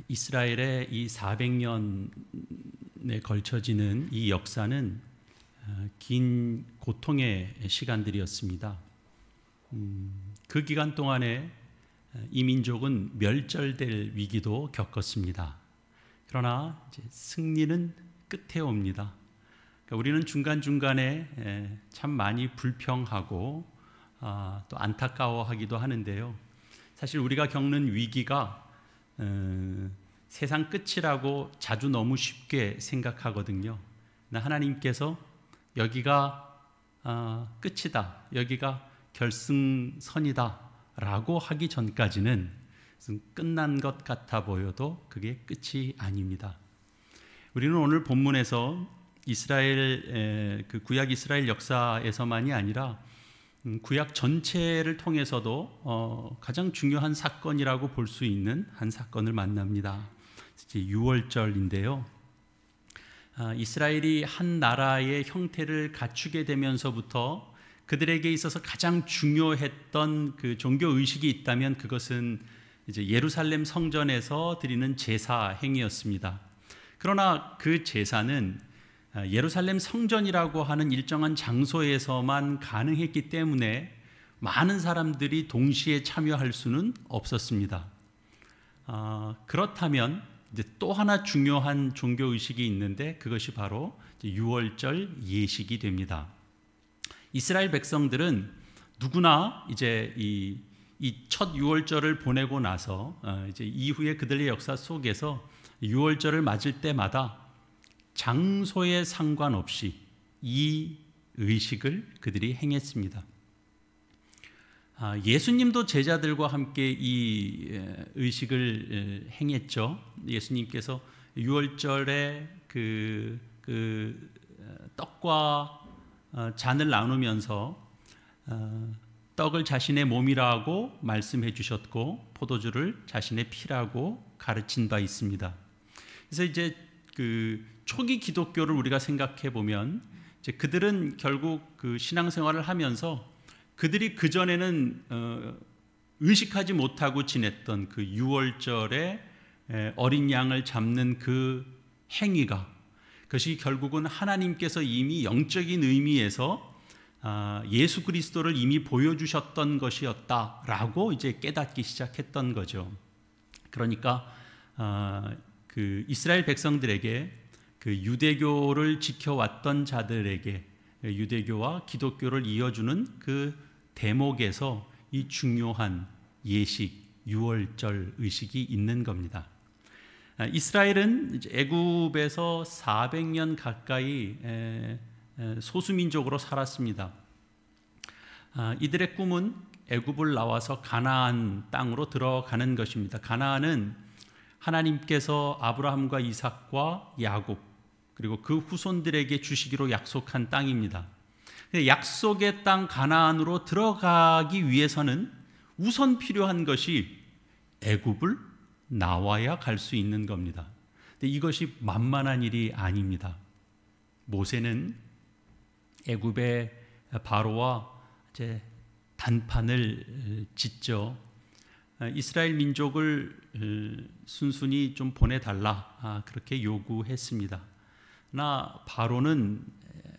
이스라엘의 이 400년에 걸쳐지는 이 역사는 긴 고통의 시간들이었습니다. 그 기간 동안에 이 민족은 멸절될 위기도 겪었습니다. 그러나 이제 승리는 끝에 옵니다. 그러니까 우리는 중간중간에 참 많이 불평하고 또 안타까워하기도 하는데요. 사실 우리가 겪는 위기가 세상 끝이라고 자주 너무 쉽게 생각하거든요. 하나님께서 여기가 끝이다, 여기가 결승선이다 라고 하기 전까지는 끝난 것 같아 보여도 그게 끝이 아닙니다. 우리는 오늘 본문에서 이스라엘, 그 구약 이스라엘 역사에서만이 아니라 구약 전체를 통해서도 가장 중요한 사건이라고 볼 수 있는 한 사건을 만납니다. 유월절인데요. 이스라엘이 한 나라의 형태를 갖추게 되면서부터 그들에게 있어서 가장 중요했던 그 종교 의식이 있다면 그것은 이제 예루살렘 성전에서 드리는 제사 행위였습니다. 그러나 그 제사는 예루살렘 성전이라고 하는 일정한 장소에서만 가능했기 때문에 많은 사람들이 동시에 참여할 수는 없었습니다. 그렇다면 이제 또 하나 중요한 종교 의식이 있는데 그것이 바로 유월절 예식이 됩니다. 이스라엘 백성들은 누구나 이제 이 첫 유월절을 보내고 나서 이제 이후에 그들의 역사 속에서 유월절을 맞을 때마다 장소에 상관없이 이 의식을 그들이 행했습니다. 예수님도 제자들과 함께 이 의식을 행했죠. 예수님께서 유월절에 그 떡과 잔을 나누면서 떡을 자신의 몸이라고 말씀해 주셨고 포도주를 자신의 피라고 가르친 바 있습니다. 그래서 이제 그 초기 기독교를 우리가 생각해 보면 이제 그들은 결국 그 신앙생활을 하면서 그들이 그 전에는 의식하지 못하고 지냈던 그 유월절에 어린 양을 잡는 그 행위가 그것이 결국은 하나님께서 이미 영적인 의미에서 예수 그리스도를 이미 보여주셨던 것이었다라고 이제 깨닫기 시작했던 거죠. 그러니까 그 이스라엘 백성들에게 그 유대교를 지켜왔던 자들에게 유대교와 기독교를 이어주는 그 대목에서 이 중요한 예식 유월절 의식이 있는 겁니다. 이스라엘은 애굽에서 400년 가까이 소수민족으로 살았습니다. 이들의 꿈은 애굽을 나와서 가나안 땅으로 들어가는 것입니다. 가나안은 하나님께서 아브라함과 이삭과 야곱 그리고 그 후손들에게 주시기로 약속한 땅입니다. 약속의 땅 가나안으로 들어가기 위해서는 우선 필요한 것이 애굽을 나와야 갈 수 있는 겁니다. 근데 이것이 만만한 일이 아닙니다. 모세는 애굽의 바로와 이제 단판을 짓죠. 이스라엘 민족을 순순히 좀 보내달라 그렇게 요구했습니다. 그러나 바로는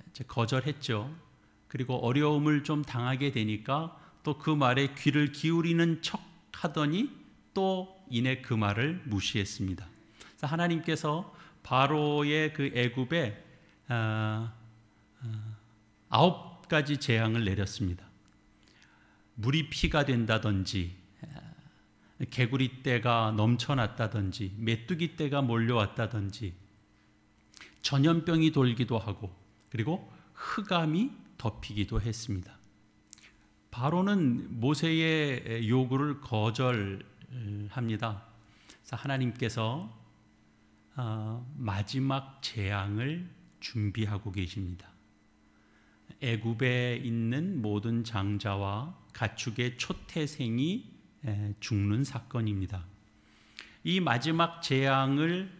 이제 거절했죠. 그리고 어려움을 좀 당하게 되니까 또 그 말에 귀를 기울이는 척 하더니 또 이내 그 말을 무시했습니다. 그래서 하나님께서 바로의 그 애굽에 9가지 재앙을 내렸습니다. 물이 피가 된다든지 개구리 떼가 넘쳐났다든지 메뚜기 떼가 몰려왔다든지 전염병이 돌기도 하고 그리고 흑암이 덮이기도 했습니다. 바로는 모세의 요구를 거절합니다. 그래서 하나님께서 마지막 재앙을 준비하고 계십니다. 애굽에 있는 모든 장자와 가축의 초태생이 죽는 사건입니다. 이 마지막 재앙을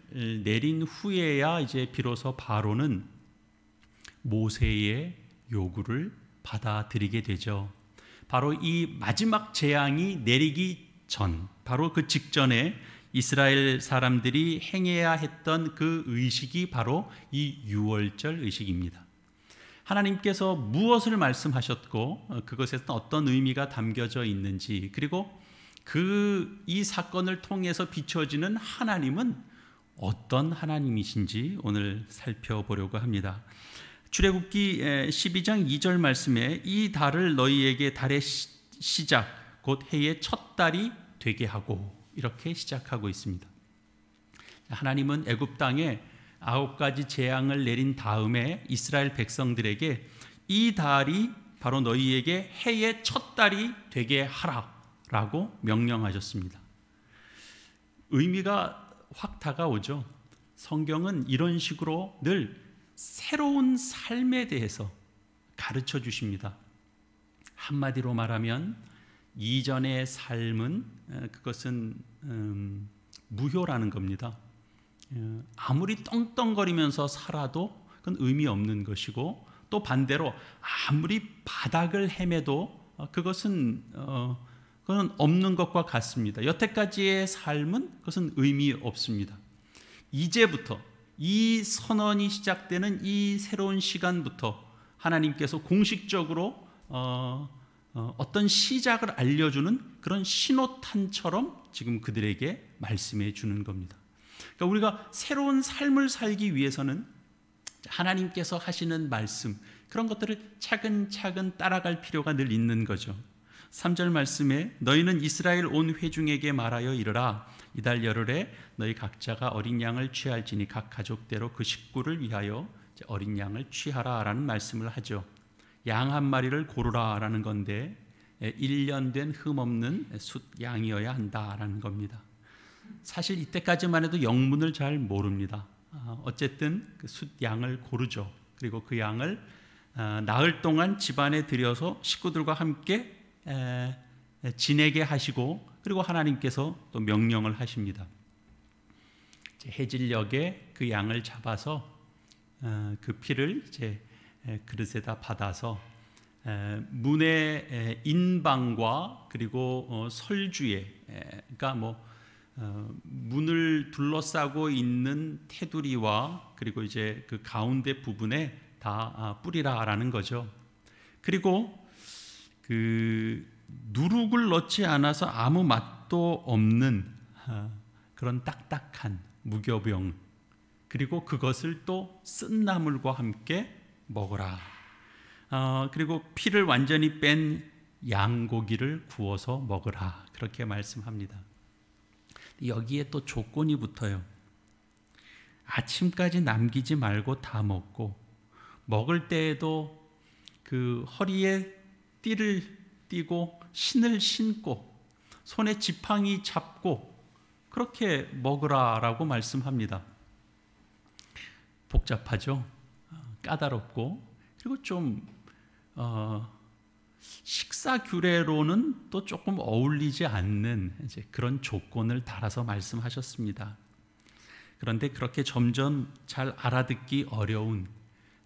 내린 후에야 이제 비로소 바로는 모세의 요구를 받아들이게 되죠. 바로 이 마지막 재앙이 내리기 전, 바로 그 직전에 이스라엘 사람들이 행해야 했던 그 의식이 바로 이 유월절 의식입니다. 하나님께서 무엇을 말씀하셨고 그것에 어떤 의미가 담겨져 있는지, 그리고 이 사건을 통해서 비춰지는 하나님은 어떤 하나님이신지 오늘 살펴보려고 합니다. 출애굽기 12장 2절 말씀에 이 달을 너희에게 달의 시작 곧 해의 첫 달이 되게 하고, 이렇게 시작하고 있습니다. 하나님은 애굽 땅에 9가지 재앙을 내린 다음에 이스라엘 백성들에게 이 달이 바로 너희에게 해의 첫 달이 되게 하라라고 명령하셨습니다. 의미가 확 다가오죠. 성경은 이런 식으로 늘 새로운 삶에 대해서 가르쳐 주십니다. 한마디로 말하면 이전의 삶은 그것은 무효라는 겁니다. 아무리 떵떵거리면서 살아도 그건 의미 없는 것이고, 또 반대로 아무리 바닥을 헤매도 그것은 없는 것과 같습니다. 여태까지의 삶은 그것은 의미 없습니다. 이제부터 이 선언이 시작되는 이 새로운 시간부터 하나님께서 공식적으로 어떤 시작을 알려주는 그런 신호탄처럼 지금 그들에게 말씀해 주는 겁니다. 그러니까 우리가 새로운 삶을 살기 위해서는 하나님께서 하시는 말씀, 그런 것들을 차근차근 따라갈 필요가 늘 있는 거죠. 3절 말씀에 너희는 이스라엘 온 회중에게 말하여 이르라. 이달 열흘에 너희 각자가 어린 양을 취할지니 각 가족대로 그 식구를 위하여 어린 양을 취하라라는 말씀을 하죠. 양 한 마리를 고르라라는 건데 1년 된 흠없는 숫 양이어야 한다라는 겁니다. 사실 이때까지만 해도 영문을 잘 모릅니다. 어쨌든 그 숫 양을 고르죠. 그리고 그 양을 나흘 동안 집안에 들여서 식구들과 함께 지내게 하시고, 그리고 하나님께서 또 명령을 하십니다. 해질녘에 그 양을 잡아서 그 피를 이제 그릇에다 받아서 문의 인방과 그리고 설주에, 그러니까 문을 둘러싸고 있는 테두리와 그리고 이제 그 가운데 부분에 다 뿌리라라는 거죠. 그리고 그 누룩을 넣지 않아서 아무 맛도 없는 그런 딱딱한 무교병, 그리고 그것을 또 쓴 나물과 함께 먹어라. 그리고 피를 완전히 뺀 양고기를 구워서 먹으라, 그렇게 말씀합니다. 여기에 또 조건이 붙어요. 아침까지 남기지 말고 다 먹고, 먹을 때에도 그 허리에 띠를 띠고 신을 신고 손에 지팡이 잡고 그렇게 먹으라라고 말씀합니다. 복잡하죠? 까다롭고, 그리고 좀 식사 규례로는 또 조금 어울리지 않는 이제 그런 조건을 달아서 말씀하셨습니다. 그런데 그렇게 점점 잘 알아듣기 어려운,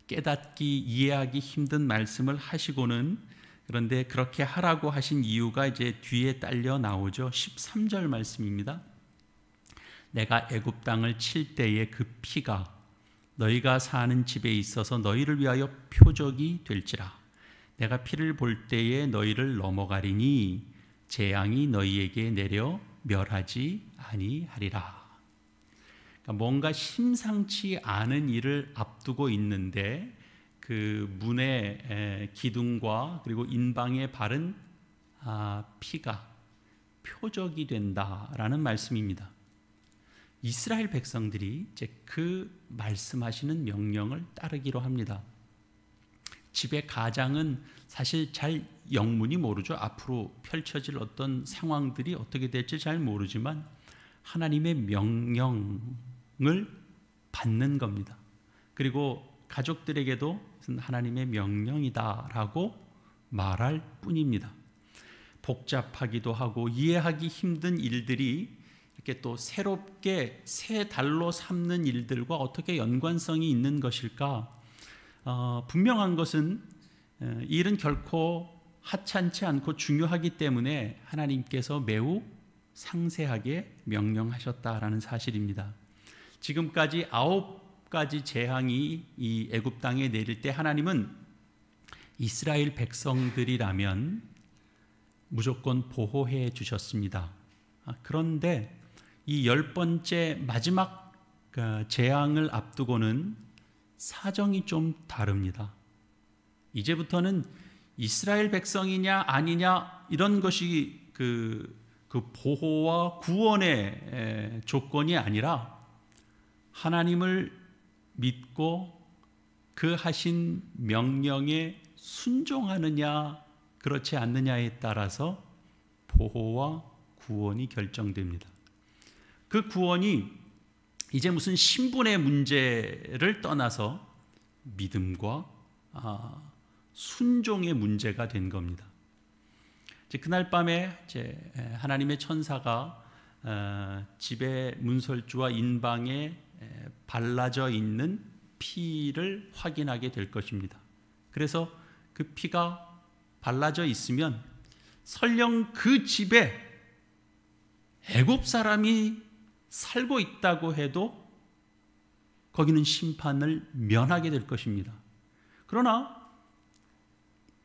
깨닫기, 이해하기 힘든 말씀을 하시고는, 그런데 그렇게 하라고 하신 이유가 이제 뒤에 딸려 나오죠. 13절 말씀입니다. 내가 애굽 땅을 칠 때에 그 피가 너희가 사는 집에 있어서 너희를 위하여 표적이 될지라. 내가 피를 볼 때에 너희를 넘어가리니 재앙이 너희에게 내려 멸하지 아니하리라. 그러니까 뭔가 심상치 않은 일을 앞두고 있는데 그 문의 기둥과 그리고 인방에 바른 피가 표적이 된다라는 말씀입니다. 이스라엘 백성들이 이제 그 말씀하시는 명령을 따르기로 합니다. 집의 가장은 사실 잘 영문이 모르죠. 앞으로 펼쳐질 어떤 상황들이 어떻게 될지 잘 모르지만 하나님의 명령을 받는 겁니다. 그리고 가족들에게도 하나님의 명령이다라고 말할 뿐입니다. 복잡하기도 하고 이해하기 힘든 일들이 이렇게 또 새롭게 새 달로 삼는 일들과 어떻게 연관성이 있는 것일까? 분명한 것은 이 일은 결코 하찮지 않고 중요하기 때문에 하나님께서 매우 상세하게 명령하셨다라는 사실입니다. 지금까지 9가지 재앙이 이 애굽 땅에 내릴 때 하나님은 이스라엘 백성들이라면 무조건 보호해 주셨습니다. 그런데 이 10번째 마지막 재앙을 앞두고는 사정이 좀 다릅니다. 이제부터는 이스라엘 백성이냐 아니냐 이런 것이 그 보호와 구원의 조건이 아니라 하나님을 믿고 그 하신 명령에 순종하느냐 그렇지 않느냐에 따라서 보호와 구원이 결정됩니다. 그 구원이 이제 무슨 신분의 문제를 떠나서 믿음과 순종의 문제가 된 겁니다. 이제 그날 밤에 이제 하나님의 천사가 집의 문설주와 인방에 발라져 있는 피를 확인하게 될 것입니다. 그래서 그 피가 발라져 있으면 설령 그 집에 애굽 사람이 살고 있다고 해도 거기는 심판을 면하게 될 것입니다. 그러나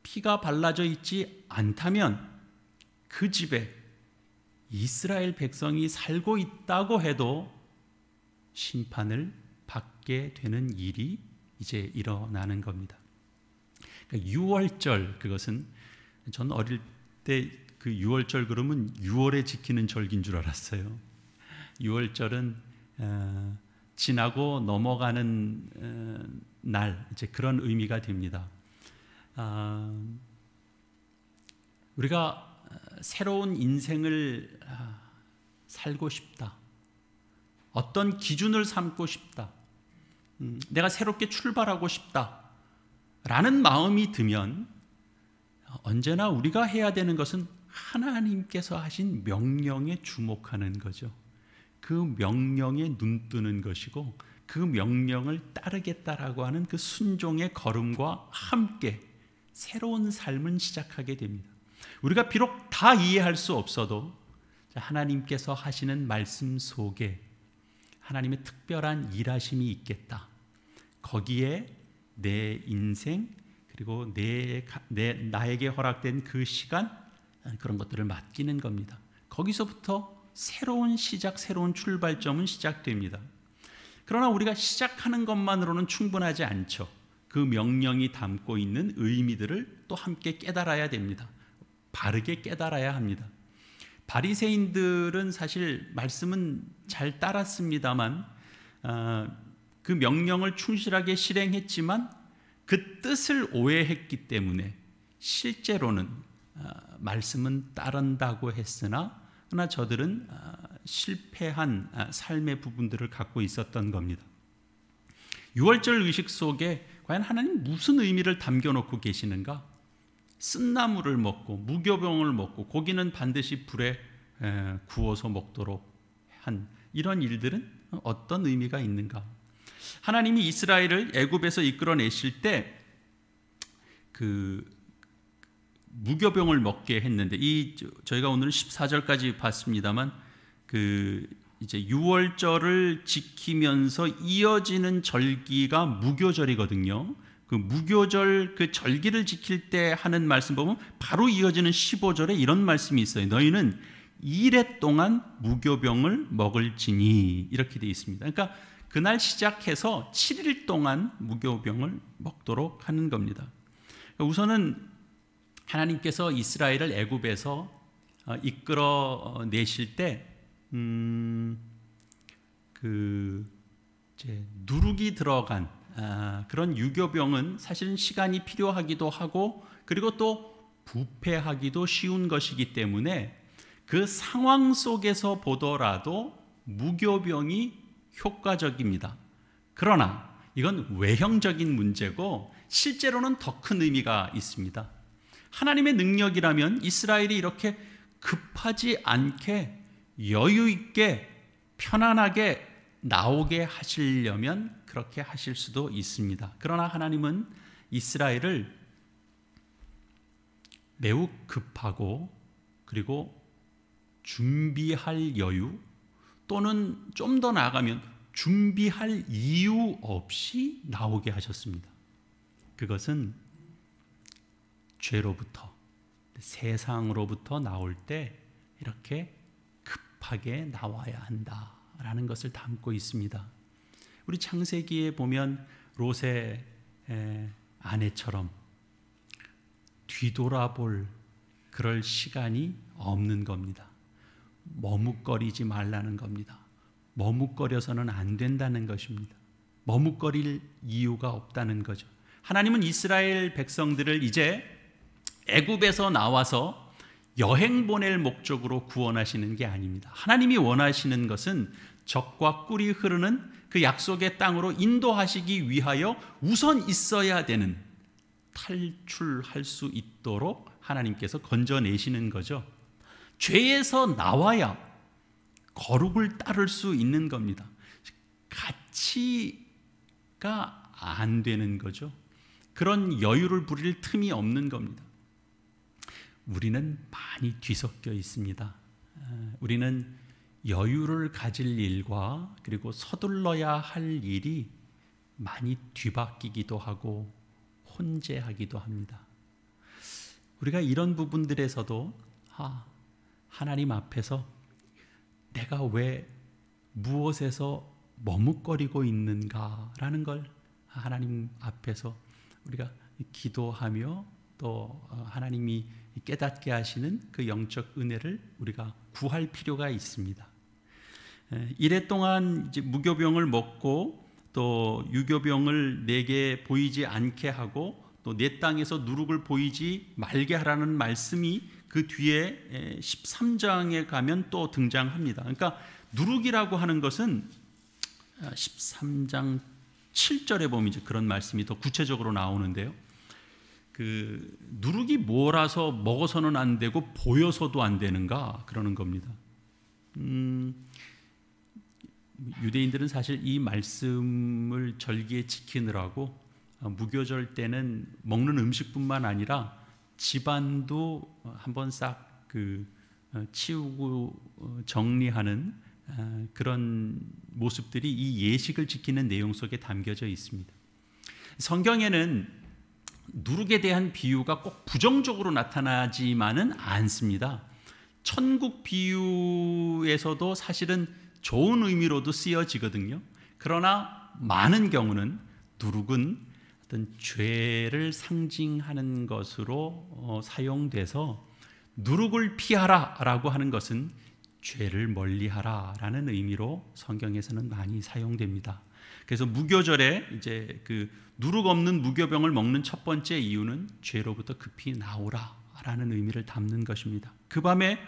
피가 발라져 있지 않다면 그 집에 이스라엘 백성이 살고 있다고 해도 심판을 받게 되는 일이 이제 일어나는 겁니다. 그러니까 유월절, 그것은 전 어릴 때 그 유월절 그러면 6월에 지키는 절기인 줄 알았어요. 유월절은 지나고 넘어가는 날, 이제 그런 의미가 됩니다. 우리가 새로운 인생을 살고 싶다. 어떤 기준을 삼고 싶다. 내가 새롭게 출발하고 싶다. 라는 마음이 들면 언제나 우리가 해야 되는 것은 하나님께서 하신 명령에 주목하는 거죠. 그 명령에 눈뜨는 것이고 그 명령을 따르겠다라고 하는 그 순종의 걸음과 함께 새로운 삶을 시작하게 됩니다. 우리가 비록 다 이해할 수 없어도 하나님께서 하시는 말씀 속에 하나님의 특별한 일하심이 있겠다. 거기에 내 인생 그리고 나에게 허락된 그 시간 그런 것들을 맡기는 겁니다. 거기서부터 새로운 시작, 새로운 출발점은 시작됩니다. 그러나 우리가 시작하는 것만으로는 충분하지 않죠. 그 명령이 담고 있는 의미들을 또 함께 깨달아야 됩니다. 바르게 깨달아야 합니다. 바리새인들은 사실 말씀은 잘 따랐습니다만 그 명령을 충실하게 실행했지만 그 뜻을 오해했기 때문에 실제로는 말씀은 따른다고 했으나 그러나 저들은 실패한 삶의 부분들을 갖고 있었던 겁니다. 유월절 의식 속에 과연 하나님 무슨 의미를 담겨놓고 계시는가? 쓴나물을 먹고 무교병을 먹고 고기는 반드시 불에 구워서 먹도록 한 이런 일들은 어떤 의미가 있는가? 하나님이 이스라엘을 애굽에서 이끌어내실 때 그 무교병을 먹게 했는데 저희가 오늘 14절까지 봤습니다만 그 이제 유월절을 지키면서 이어지는 절기가 무교절이거든요. 그 무교절 그 절기를 지킬 때 하는 말씀 보면 바로 이어지는 15절에 이런 말씀이 있어요. 너희는 2일 동안 무교병을 먹을지니 이렇게 되어 있습니다. 그러니까 그날 시작해서 7일 동안 무교병을 먹도록 하는 겁니다. 우선은 하나님께서 이스라엘을 애굽에서 이끌어 내실 때 이제 누룩이 들어간 그런 유교병은 사실은 시간이 필요하기도 하고 그리고 또 부패하기도 쉬운 것이기 때문에 그 상황 속에서 보더라도 무교병이 효과적입니다. 그러나 이건 외형적인 문제고 실제로는 더 큰 의미가 있습니다. 하나님의 능력이라면 이스라엘이 이렇게 급하지 않게 여유 있게 편안하게 나오게 하시려면 그렇게 하실 수도 있습니다. 그러나 하나님은 이스라엘을 매우 급하고 그리고 준비할 여유 또는 좀 더 나아가면 준비할 이유 없이 나오게 하셨습니다. 그것은 죄로부터, 세상으로부터 나올 때 이렇게 급하게 나와야 한다라는 것을 담고 있습니다. 우리 창세기에 보면 롯의 아내처럼 뒤돌아볼 그럴 시간이 없는 겁니다. 머뭇거리지 말라는 겁니다. 머뭇거려서는 안 된다는 것입니다. 머뭇거릴 이유가 없다는 거죠. 하나님은 이스라엘 백성들을 이제 애굽에서 나와서 여행 보낼 목적으로 구원하시는 게 아닙니다. 하나님이 원하시는 것은 적과 꿀이 흐르는 그 약속의 땅으로 인도하시기 위하여 우선 있어야 되는, 탈출할 수 있도록 하나님께서 건져내시는 거죠. 죄에서 나와야 거룩을 따를 수 있는 겁니다. 가치가 안 되는 거죠. 그런 여유를 부릴 틈이 없는 겁니다. 우리는 많이 뒤섞여 있습니다. 우리는 여유를 가질 일과 그리고 서둘러야 할 일이 많이 뒤바뀌기도 하고 혼재하기도 합니다. 우리가 이런 부분들에서도 하나님 앞에서 내가 왜 무엇에서 머뭇거리고 있는가라는 걸 하나님 앞에서 우리가 기도하며 또 하나님이 깨닫게 하시는 그 영적 은혜를 우리가 구할 필요가 있습니다. 이래 동안 이제 무교병을 먹고 또 유교병을 내게 보이지 않게 하고 또 내 땅에서 누룩을 보이지 말게 하라는 말씀이 그 뒤에 13장에 가면 또 등장합니다. 그러니까 누룩이라고 하는 것은 13장 7절에 보면 이제 그런 말씀이 더 구체적으로 나오는데요. 그 누룩이 뭐라서 먹어서는 안 되고 보여서도 안 되는가 그러는 겁니다. 유대인들은 사실 이 말씀을 절기에 지키느라고 무교절 때는 먹는 음식뿐만 아니라 집안도 한번 싹 치우고 정리하는 그런 모습들이 이 예식을 지키는 내용 속에 담겨져 있습니다. 성경에는 누룩에 대한 비유가 꼭 부정적으로 나타나지만은 않습니다. 천국 비유에서도 사실은 좋은 의미로도 쓰여지거든요. 그러나 많은 경우는 누룩은 어떤 죄를 상징하는 것으로 사용돼서 누룩을 피하라라고 하는 것은 죄를 멀리하라라는 의미로 성경에서는 많이 사용됩니다. 그래서 무교절에 이제 그 누룩 없는 무교병을 먹는 첫 번째 이유는 죄로부터 급히 나오라라는 의미를 담는 것입니다. 그 밤에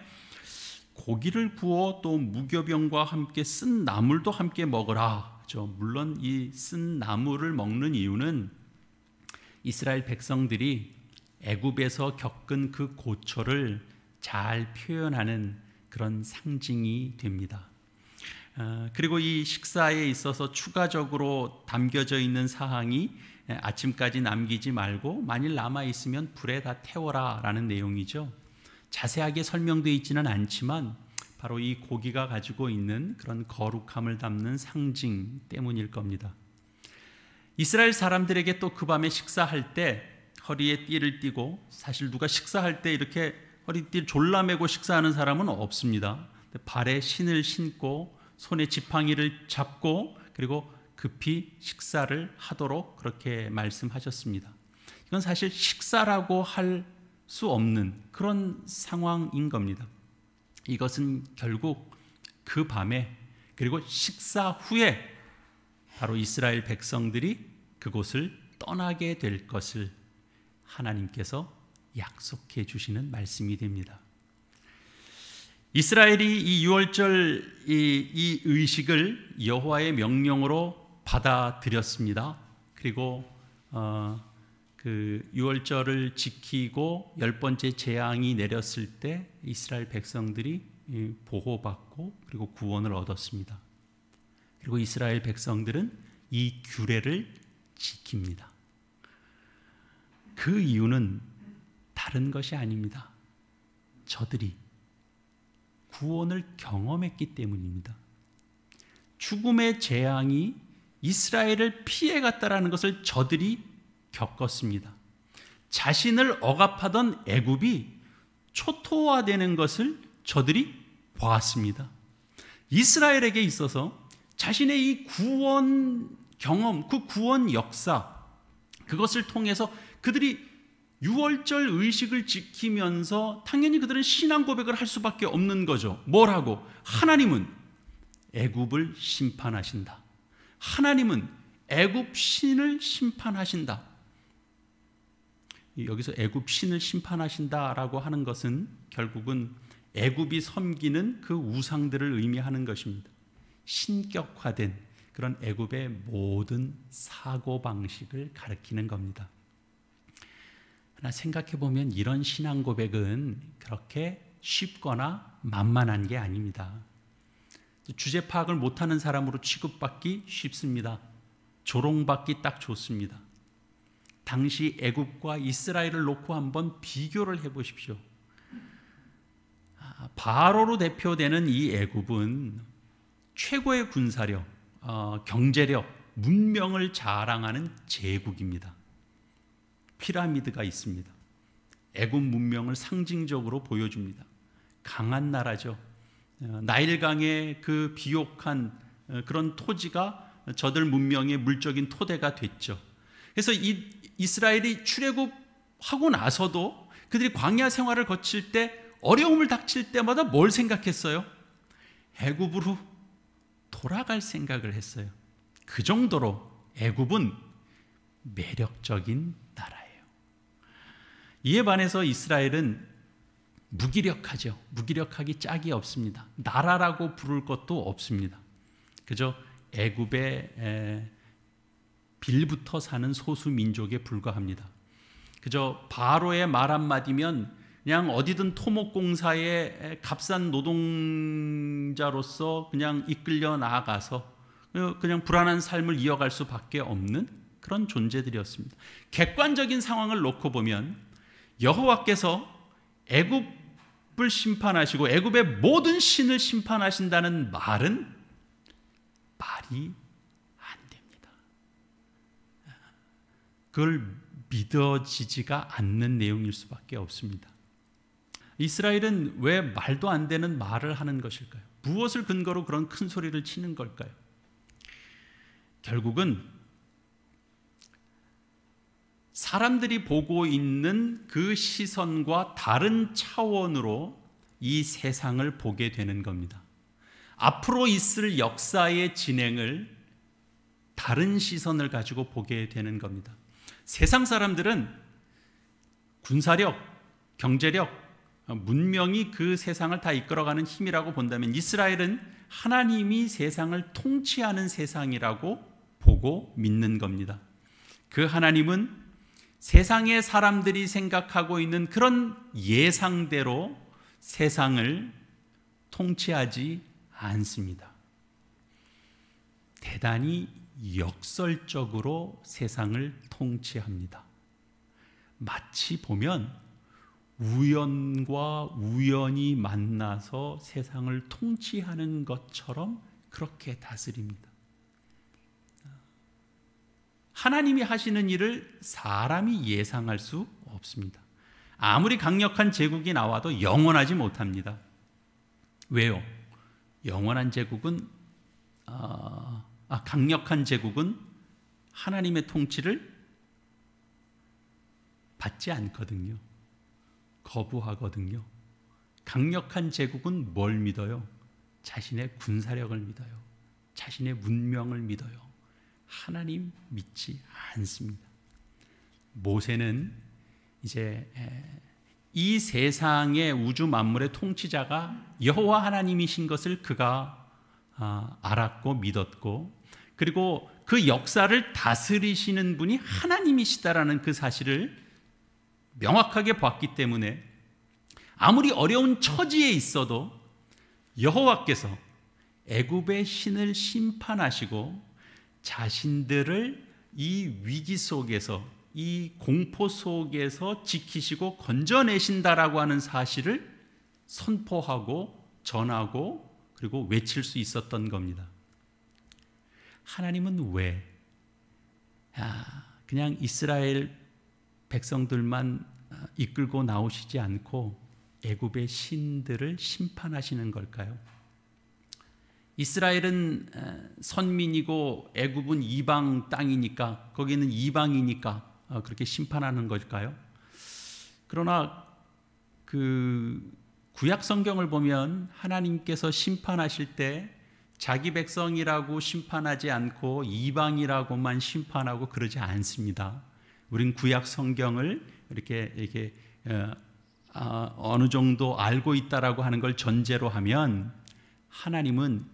고기를 구워 또 무교병과 함께 쓴 나물도 함께 먹으라. 물론 이 쓴 나물을 먹는 이유는 이스라엘 백성들이 애굽에서 겪은 그 고초를 잘 표현하는 그런 상징이 됩니다. 그리고 이 식사에 있어서 추가적으로 담겨져 있는 사항이 아침까지 남기지 말고 만일 남아있으면 불에 다 태워라 라는 내용이죠. 자세하게 설명되어 있지는 않지만 바로 이 고기가 가지고 있는 그런 거룩함을 담는 상징 때문일 겁니다. 이스라엘 사람들에게 또 그 밤에 식사할 때 허리에 띠를 띠고, 사실 누가 식사할 때 이렇게 허리띠를 졸라매고 식사하는 사람은 없습니다. 발에 신을 신고 손에 지팡이를 잡고 그리고 급히 식사를 하도록 그렇게 말씀하셨습니다. 이건 사실 식사라고 할 수 없는 그런 상황인 겁니다. 이것은 결국 그 밤에 그리고 식사 후에 바로 이스라엘 백성들이 그곳을 떠나게 될 것을 하나님께서 약속해 주시는 말씀이 됩니다. 이스라엘이 이 유월절 이 의식을 여호와의 명령으로 받아들였습니다. 그리고 그 유월절을 지키고 10번째 재앙이 내렸을 때 이스라엘 백성들이 보호받고 그리고 구원을 얻었습니다. 그리고 이스라엘 백성들은 이 규례를 지킵니다. 그 이유는 다른 것이 아닙니다. 저들이 구원을 경험했기 때문입니다. 죽음의 재앙이 이스라엘을 피해갔다라는 것을 저들이 겪었습니다. 자신을 억압하던 애굽이 초토화되는 것을 저들이 보았습니다. 이스라엘에게 있어서 자신의 이 구원 경험, 그 구원 역사, 그것을 통해서 그들이 유월절 의식을 지키면서 당연히 그들은 신앙 고백을 할 수밖에 없는 거죠. 뭐라고? 하나님은 애굽을 심판하신다. 하나님은 애굽 신을 심판하신다. 여기서 애굽 신을 심판하신다라고 하는 것은 결국은 애굽이 섬기는 그 우상들을 의미하는 것입니다. 신격화된 그런 애굽의 모든 사고방식을 가리키는 겁니다. 그러나 생각해보면 이런 신앙 고백은 그렇게 쉽거나 만만한 게 아닙니다. 주제 파악을 못하는 사람으로 취급받기 쉽습니다. 조롱받기 딱 좋습니다. 당시 애굽과 이스라엘을 놓고 한번 비교를 해보십시오. 바로로 대표되는 이 애굽은 최고의 군사력, 경제력, 문명을 자랑하는 제국입니다. 피라미드가 있습니다. 애굽 문명을 상징적으로 보여줍니다. 강한 나라죠. 나일강의 그 비옥한 그런 토지가 저들 문명의 물적인 토대가 됐죠. 그래서 이 이스라엘이 출애굽하고 나서도 그들이 광야 생활을 거칠 때 어려움을 닥칠 때마다 뭘 생각했어요? 애굽으로 돌아갈 생각을 했어요. 그 정도로 애굽은 매력적인 나라예요. 이에 반해서 이스라엘은 무기력하죠. 무기력하기 짝이 없습니다. 나라라고 부를 것도 없습니다. 그저 애굽의 빌부터 사는 소수 민족에 불과합니다. 그저 바로의 말 한마디면 그냥 어디든 토목공사의 값싼 노동자로서 그냥 이끌려 나아가서 그냥 불안한 삶을 이어갈 수밖에 없는 그런 존재들이었습니다. 객관적인 상황을 놓고 보면 여호와께서 애굽을 심판하시고 애굽의 모든 신을 심판하신다는 말은 말이 안 됩니다. 그걸 믿어지지가 않는 내용일 수밖에 없습니다. 이스라엘은 왜 말도 안 되는 말을 하는 것일까요? 무엇을 근거로 그런 큰 소리를 치는 걸까요? 결국은 사람들이 보고 있는 그 시선과 다른 차원으로 이 세상을 보게 되는 겁니다. 앞으로 있을 역사의 진행을 다른 시선을 가지고 보게 되는 겁니다. 세상 사람들은 군사력, 경제력, 문명이 그 세상을 다 이끌어가는 힘이라고 본다면 이스라엘은 하나님이 세상을 통치하는 세상이라고 보고 믿는 겁니다. 그 하나님은 세상의 사람들이 생각하고 있는 그런 예상대로 세상을 통치하지 않습니다. 대단히 역설적으로 세상을 통치합니다. 마치 보면 우연과 우연이 만나서 세상을 통치하는 것처럼 그렇게 다스립니다. 하나님이 하시는 일을 사람이 예상할 수 없습니다. 아무리 강력한 제국이 나와도 영원하지 못합니다. 왜요? 영원한 제국은 강력한 제국은 하나님의 통치를 받지 않거든요. 거부하거든요. 강력한 제국은 뭘 믿어요? 자신의 군사력을 믿어요. 자신의 문명을 믿어요. 하나님 믿지 않습니다. 모세는 이제 이 세상의 우주 만물의 통치자가 여호와 하나님이신 것을 그가 알았고 믿었고, 그리고 그 역사를 다스리시는 분이 하나님이시다라는 그 사실을 명확하게 봤기 때문에 아무리 어려운 처지에 있어도 여호와께서 애굽의 신을 심판하시고 자신들을 이 위기 속에서, 이 공포 속에서 지키시고 건져내신다라고 하는 사실을 선포하고 전하고 그리고 외칠 수 있었던 겁니다. 하나님은 왜 그냥 이스라엘 백성들만 이끌고 나오시지 않고 애굽의 신들을 심판하시는 걸까요? 이스라엘은 선민이고 애굽은 이방 땅이니까, 거기는 이방이니까 그렇게 심판하는 걸까요? 그러나 그 구약 성경을 보면 하나님께서 심판하실 때 자기 백성이라고 심판하지 않고 이방이라고만 심판하고 그러지 않습니다. 우린 구약 성경을 이렇게 어느 정도 알고 있다라고 하는 걸 전제로 하면 하나님은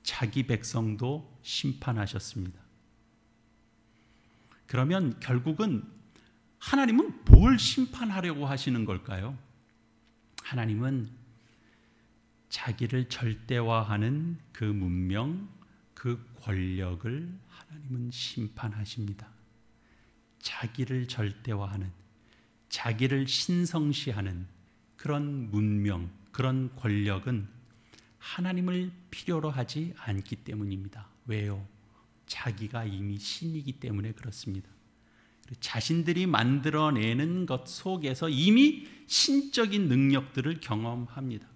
자기 백성도 심판하셨습니다. 그러면 결국은 하나님은 뭘 심판하려고 하시는 걸까요? 하나님은 자기를 절대화하는 그 문명, 그 권력을 하나님은 심판하십니다. 자기를 절대화하는, 자기를 신성시하는 그런 문명, 그런 권력은 하나님을 필요로 하지 않기 때문입니다. 왜요? 자기가 이미 신이기 때문에 그렇습니다. 자신들이 만들어내는 것 속에서 이미 신적인 능력들을 경험합니다.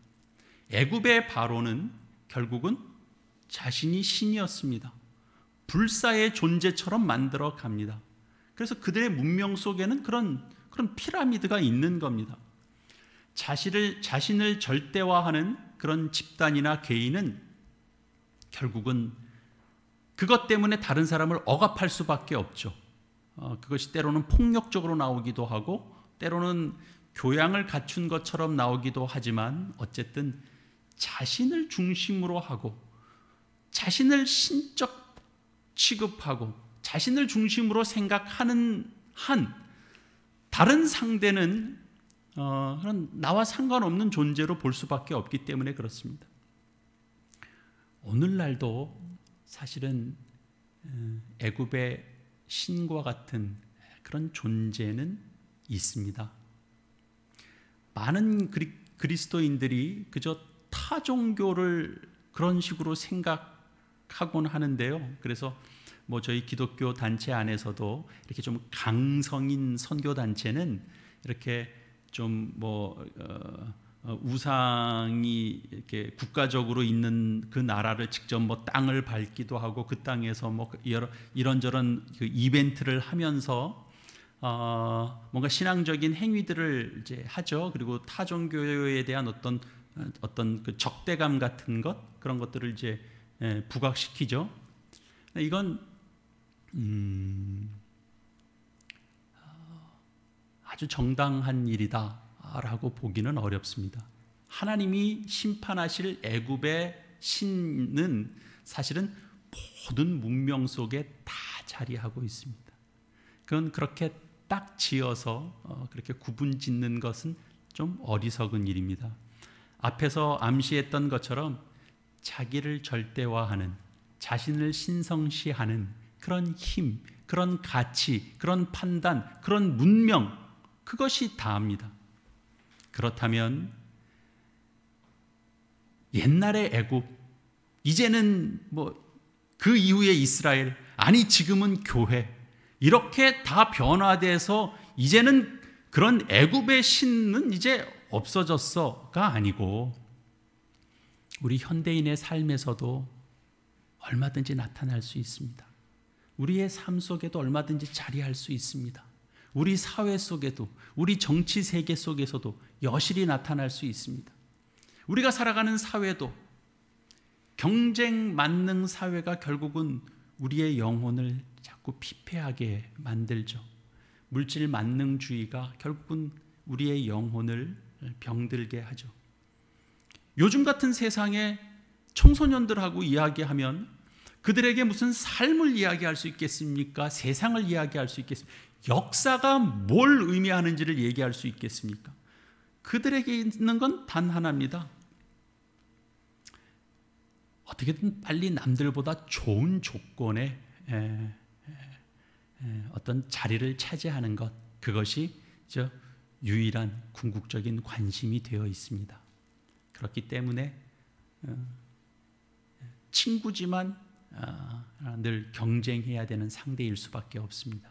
애굽의 바로는 결국은 자신이 신이었습니다. 불사의 존재처럼 만들어 갑니다. 그래서 그들의 문명 속에는 그런 피라미드가 있는 겁니다. 자신을 절대화하는 그런 집단이나 개인은 결국은 그것 때문에 다른 사람을 억압할 수밖에 없죠. 그것이 때로는 폭력적으로 나오기도 하고 때로는 교양을 갖춘 것처럼 나오기도 하지만 어쨌든 자신을 중심으로 하고 자신을 신적 취급하고 자신을 중심으로 생각하는 한 다른 상대는 그런 나와 상관없는 존재로 볼 수밖에 없기 때문에 그렇습니다. 오늘날도 사실은 애굽의 신과 같은 그런 존재는 있습니다. 많은 그리스도인들이 그저 타 종교를 그런 식으로 생각하곤 하는데요. 그래서 저희 기독교 단체 안에서도 이렇게 좀 강성인 선교 단체는 이렇게 좀 우상이 이렇게 국가적으로 있는 그 나라를 직접 땅을 밟기도 하고 그 땅에서 이런저런 그 이벤트를 하면서 뭔가 신앙적인 행위들을 이제 하죠. 그리고 타 종교에 대한 어떤 그 적대감 같은 것, 그런 것들을 이제 부각시키죠. 이건 아주 정당한 일이다라고 보기는 어렵습니다. 하나님이 심판하실 애굽의 신은 사실은 모든 문명 속에 다 자리하고 있습니다. 그건 그렇게 딱 지어서 그렇게 구분 짓는 것은 좀 어리석은 일입니다. 앞에서 암시했던 것처럼 자기를 절대화하는, 자신을 신성시하는 그런 힘, 그런 가치, 그런 판단, 그런 문명, 그것이 다합니다. 그렇다면 옛날의 애굽, 이제는 그 이후에 이스라엘, 아니 지금은 교회, 이렇게 다 변화돼서 이제는 그런 애굽의 신은 이제 없어졌어가 아니고 우리 현대인의 삶에서도 얼마든지 나타날 수 있습니다. 우리의 삶 속에도 얼마든지 자리할 수 있습니다. 우리 사회 속에도, 우리 정치 세계 속에서도 여실히 나타날 수 있습니다. 우리가 살아가는 사회도 경쟁 만능 사회가 결국은 우리의 영혼을 자꾸 피폐하게 만들죠. 물질 만능주의가 결국은 우리의 영혼을 병들게 하죠. 요즘 같은 세상에 청소년들하고 이야기하면 그들에게 무슨 삶을 이야기할 수 있겠습니까? 세상을 이야기할 수 있겠습니까? 역사가 뭘 의미하는지를 얘기할 수 있겠습니까? 그들에게 있는 건 단 하나입니다. 어떻게든 빨리 남들보다 좋은 조건에 어떤 자리를 차지하는 것, 그것이 유일한 궁극적인 관심이 되어 있습니다. 그렇기 때문에 친구지만 늘 경쟁해야 되는 상대일 수밖에 없습니다.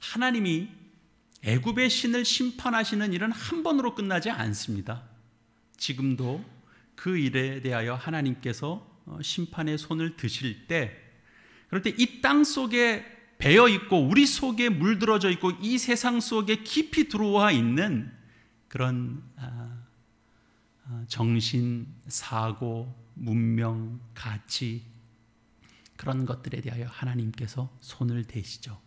하나님이 애굽의 신을 심판하시는 일은 한 번으로 끝나지 않습니다. 지금도 그 일에 대하여 하나님께서 심판의 손을 드실 때, 그럴 때 이 땅 속에 배어 있고 우리 속에 물들어져 있고 이 세상 속에 깊이 들어와 있는 그런 정신, 사고, 문명, 가치, 그런 것들에 대하여 하나님께서 손을 대시죠.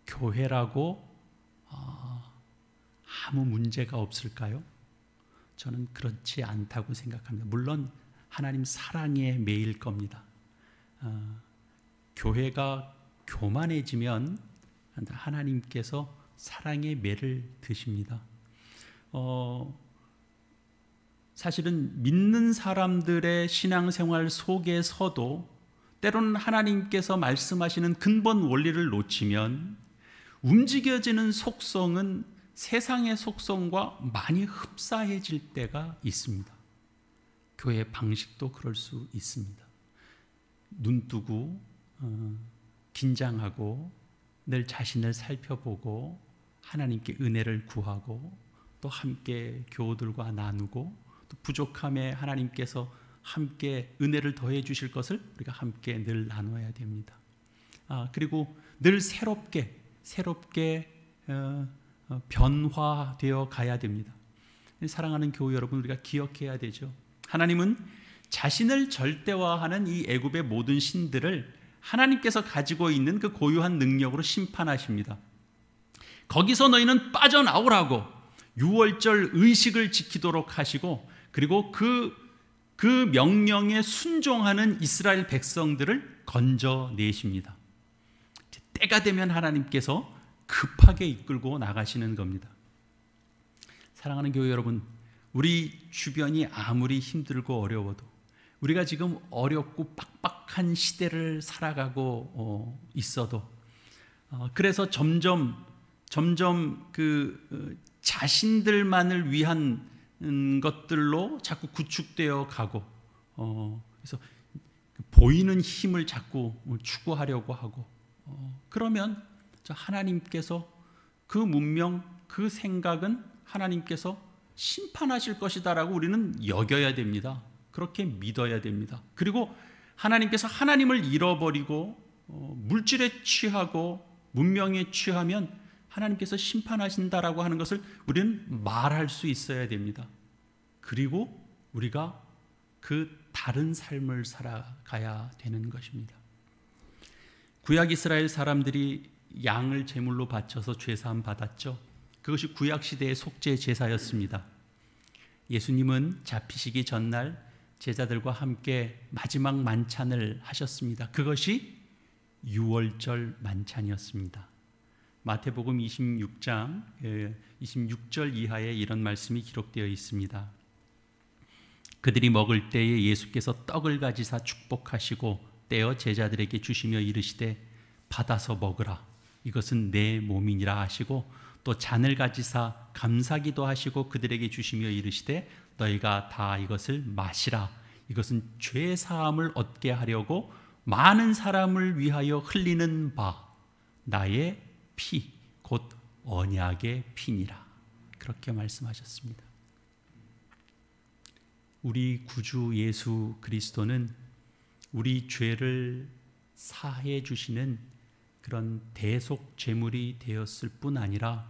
교회라고 아무 문제가 없을까요? 저는 그렇지 않다고 생각합니다. 물론 하나님 사랑에 매일 겁니다. 교회가 교만해지면 하나님께서 사랑의 매를 드십니다. 사실은 믿는 사람들의 신앙생활 속에서도 때로는 하나님께서 말씀하시는 근본 원리를 놓치면 움직여지는 속성은 세상의 속성과 많이 흡사해질 때가 있습니다. 교회 방식도 그럴 수 있습니다. 눈뜨고 긴장하고 늘 자신을 살펴보고 하나님께 은혜를 구하고 또 함께 교우들과 나누고 또 부족함에 하나님께서 함께 은혜를 더해 주실 것을 우리가 함께 늘 나눠야 됩니다. 그리고 늘 새롭게 변화되어 가야 됩니다. 사랑하는 교우 여러분, 우리가 기억해야 되죠. 하나님은 자신을 절대화하는 이 애굽의 모든 신들을 하나님께서 가지고 있는 그 고유한 능력으로 심판하십니다. 거기서 너희는 빠져나오라고 유월절 의식을 지키도록 하시고, 그리고 그 명령에 순종하는 이스라엘 백성들을 건져내십니다. 때가 되면 하나님께서 급하게 이끌고 나가시는 겁니다. 사랑하는 교회 여러분, 우리 주변이 아무리 힘들고 어려워도 우리가 지금 어렵고 빡빡한 시대를 살아가고 있어도 그래서 점점 그 자신들만을 위한 것들로 자꾸 구축되어 가고 그래서 보이는 힘을 자꾸 추구하려고 하고 그러면 하나님께서 그 문명, 그 생각은 하나님께서 심판하실 것이다라고 우리는 여겨야 됩니다. 그렇게 믿어야 됩니다. 그리고 하나님께서 하나님을 잃어버리고 물질에 취하고 문명에 취하면 하나님께서 심판하신다라고 하는 것을 우리는 말할 수 있어야 됩니다. 그리고 우리가 그 다른 삶을 살아가야 되는 것입니다. 구약 이스라엘 사람들이 양을 제물로 바쳐서 죄사함 받았죠. 그것이 구약 시대의 속죄 제사였습니다. 예수님은 잡히시기 전날 제자들과 함께 마지막 만찬을 하셨습니다. 그것이 유월절 만찬이었습니다. 마태복음 26장 26절 이하에 이런 말씀이 기록되어 있습니다. 그들이 먹을 때에 예수께서 떡을 가지사 축복하시고 떼어 제자들에게 주시며 이르시되 받아서 먹으라, 이것은 내 몸이니라 하시고 또 잔을 가지사 감사기도 하시고 그들에게 주시며 이르시되 너희가 다 이것을 마시라, 이것은 죄 사함을 얻게 하려고 많은 사람을 위하여 흘리는 바 나의 피, 곧 언약의 피니라. 그렇게 말씀하셨습니다. 우리 구주 예수 그리스도는 우리 죄를 사해 주시는 그런 대속 제물이 되었을 뿐 아니라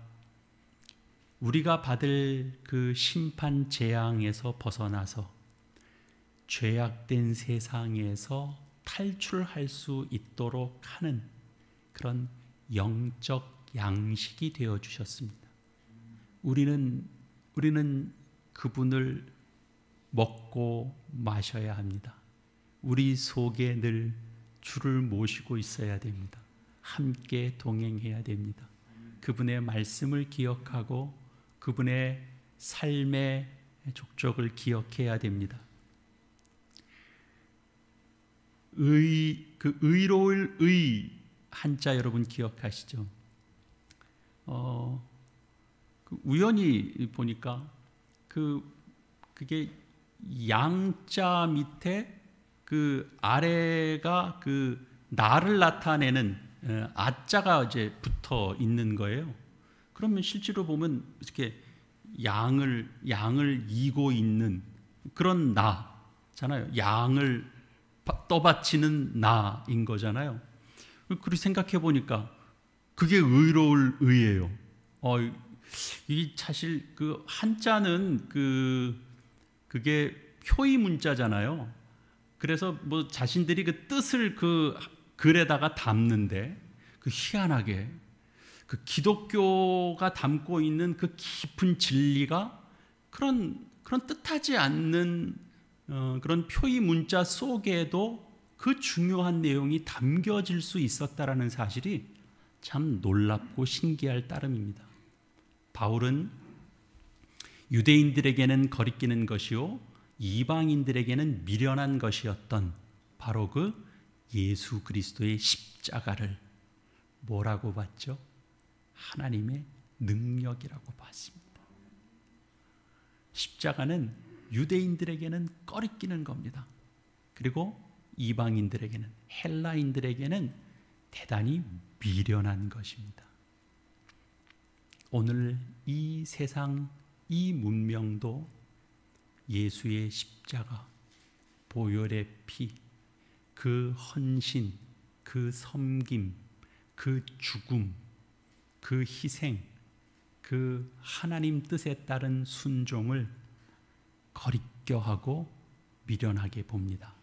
우리가 받을 그 심판 재앙에서 벗어나서 죄악된 세상에서 탈출할 수 있도록 하는 그런 영적 양식이 되어 주셨습니다. 우리는 그분을 먹고 마셔야 합니다. 우리 속에 늘 주를 모시고 있어야 됩니다. 함께 동행해야 됩니다. 그분의 말씀을 기억하고 그분의 삶의 족적을 기억해야 됩니다. 의로울 의 한자 여러분 기억하시죠? 우연히 보니까 그 그게 양자 밑에 그 아래가 그 나를 나타내는 아자가 이제 붙어 있는 거예요. 그러면 실제로 보면 이렇게 양을 이고 있는 그런 나잖아요. 양을 떠받치는 나인 거잖아요. 그렇게 생각해 보니까 그게 의로울 의예요. 이 사실 그 한자는 그게 표의 문자잖아요. 그래서 뭐 자신들이 그 뜻을 그 글에다가 담는데 그 희한하게 그 기독교가 담고 있는 그 깊은 진리가 그런 뜻하지 않는 그런 표의 문자 속에도 그 중요한 내용이 담겨질 수 있었다라는 사실이 참 놀랍고 신기할 따름입니다. 바울은 유대인들에게는 거리끼는 것이요 이방인들에게는 미련한 것이었던 바로 그 예수 그리스도의 십자가를 뭐라고 봤죠? 하나님의 능력이라고 봤습니다. 십자가는 유대인들에게는 꺼리끼는 겁니다. 그리고 이방인들에게는, 헬라인들에게는 대단히 미련한 것입니다. 오늘 이 세상, 이 문명도 예수의 십자가, 보혈의 피, 그 헌신, 그 섬김, 그 죽음, 그 희생, 그 하나님 뜻에 따른 순종을 거리껴하고 미련하게 봅니다.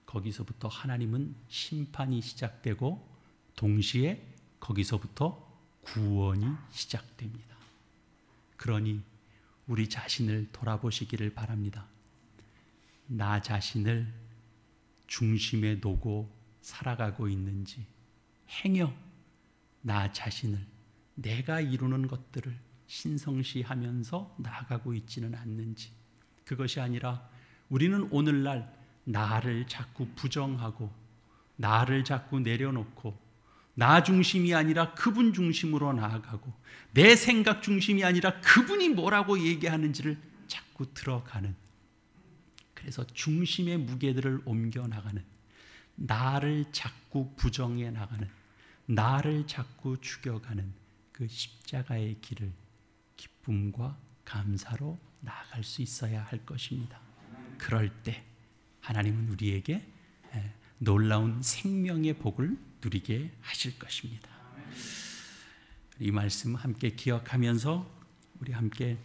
거기서부터 하나님은 심판이 시작되고 동시에 거기서부터 구원이 시작됩니다. 그러니 우리 자신을 돌아보시기를 바랍니다. 나 자신을 중심에 두고 살아가고 있는지, 행여 나 자신을, 내가 이루는 것들을 신성시하면서 나아가고 있지는 않는지, 그것이 아니라 우리는 오늘날 나를 자꾸 부정하고 나를 자꾸 내려놓고 나 중심이 아니라 그분 중심으로 나아가고 내 생각 중심이 아니라 그분이 뭐라고 얘기하는지를 자꾸 들어가는, 그래서 중심의 무게들을 옮겨 나가는, 나를 자꾸 부정해 나가는, 나를 자꾸 죽여가는 그 십자가의 길을 기쁨과 감사로 나아갈 수 있어야 할 것입니다. 그럴 때 하나님은 우리에게 놀라운 생명의 복을 누리게 하실 것입니다. 이 말씀 함께 기억하면서 우리 함께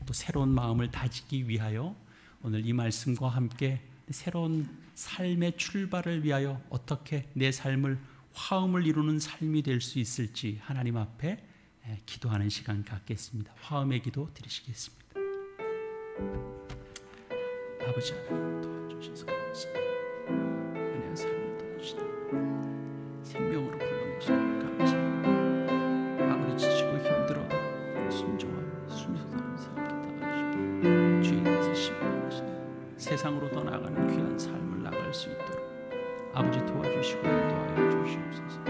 또 새로운 마음을 다지기 위하여 오늘 이 말씀과 함께 새로운 삶의 출발을 위하여 어떻게 내 삶을 화음을 이루는 삶이 될 수 있을지 하나님 앞에 기도하는 시간 갖겠습니다. 화음의 기도 드리시겠습니다. 아버지 하나님 도와주셔서 감사합니다. 은혜와 삶을 도와주시니 생명으로 불러내시니 감사합니다. 아무리 지치고 힘들어도 순종하며 순서대로 살게 도와주시니 주인께서 심판하시니 세상으로 더 나아가는 귀한 삶을 나갈 수 있도록 아버지 도와주시고 인도하여 주시옵소서.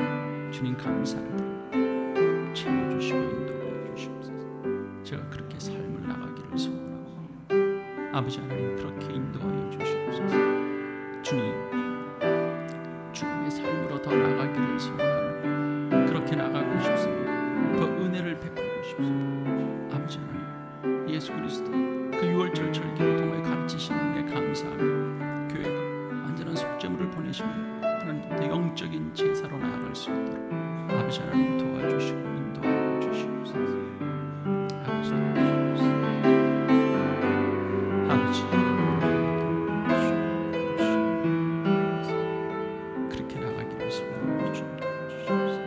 주님 감사를 드립니다. 채워주시고 인도하여 주시옵소서. 제가 그렇게 삶을 나가기를 소원하고 아버지 하나님 그렇게 인도하여 주시옵소서. 주님 죽음의 삶으로 더 나가기를 소원하며 그렇게 나가고 싶습니다. 더 은혜를 베풀고 싶습니다. 아버지 하나님 예수 그리스도 그 6월절 절기를 통해 가르치신 은혜 감사하며 교회가 완전한 속죄물을 보내시며 하나님부터 영적인 제사로 나아갈 수 있도록 아버지 하나님 도와주시고 인도하여 주시옵소서. 아버지 도와주시옵소서. 아버지 그렇게 나가기를 소원하며 주님 도와주시옵소서.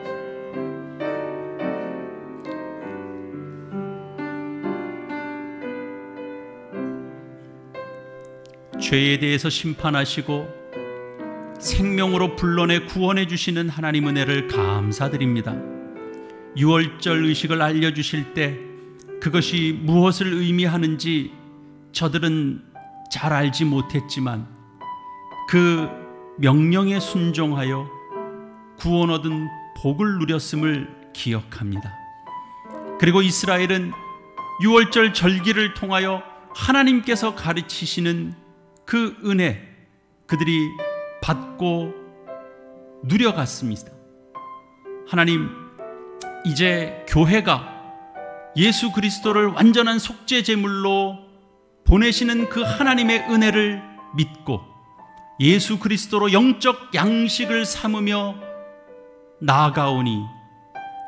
죄에 대해서 심판하시고 생명으로 불러내 구원해 주시는 하나님 은혜를 감사드립니다. 6월절 의식을 알려주실 때 그것이 무엇을 의미하는지 저들은 잘 알지 못했지만 그 명령에 순종하여 구원 얻은 복을 누렸음을 기억합니다. 그리고 이스라엘은 6월절 절기를 통하여 하나님께서 가르치시는 그 은혜, 그들이 받고 누려갔습니다. 하나님, 이제 교회가 예수 그리스도를 완전한 속죄 제물로 보내시는 그 하나님의 은혜를 믿고 예수 그리스도로 영적 양식을 삼으며 나아가오니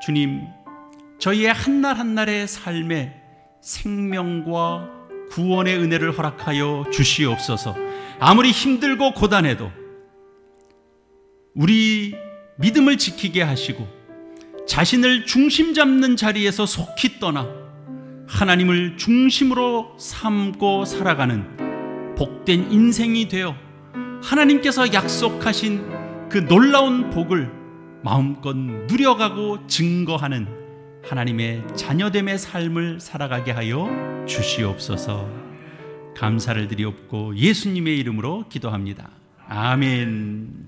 주님, 저희의 한날 한날의 삶에 생명과 구원의 은혜를 허락하여 주시옵소서. 아무리 힘들고 고단해도 우리 믿음을 지키게 하시고 자신을 중심 잡는 자리에서 속히 떠나 하나님을 중심으로 삼고 살아가는 복된 인생이 되어 하나님께서 약속하신 그 놀라운 복을 마음껏 누려가고 증거하는 하나님의 자녀됨의 삶을 살아가게 하여 주시옵소서. 감사를 드리옵고 예수님의 이름으로 기도합니다. 아멘.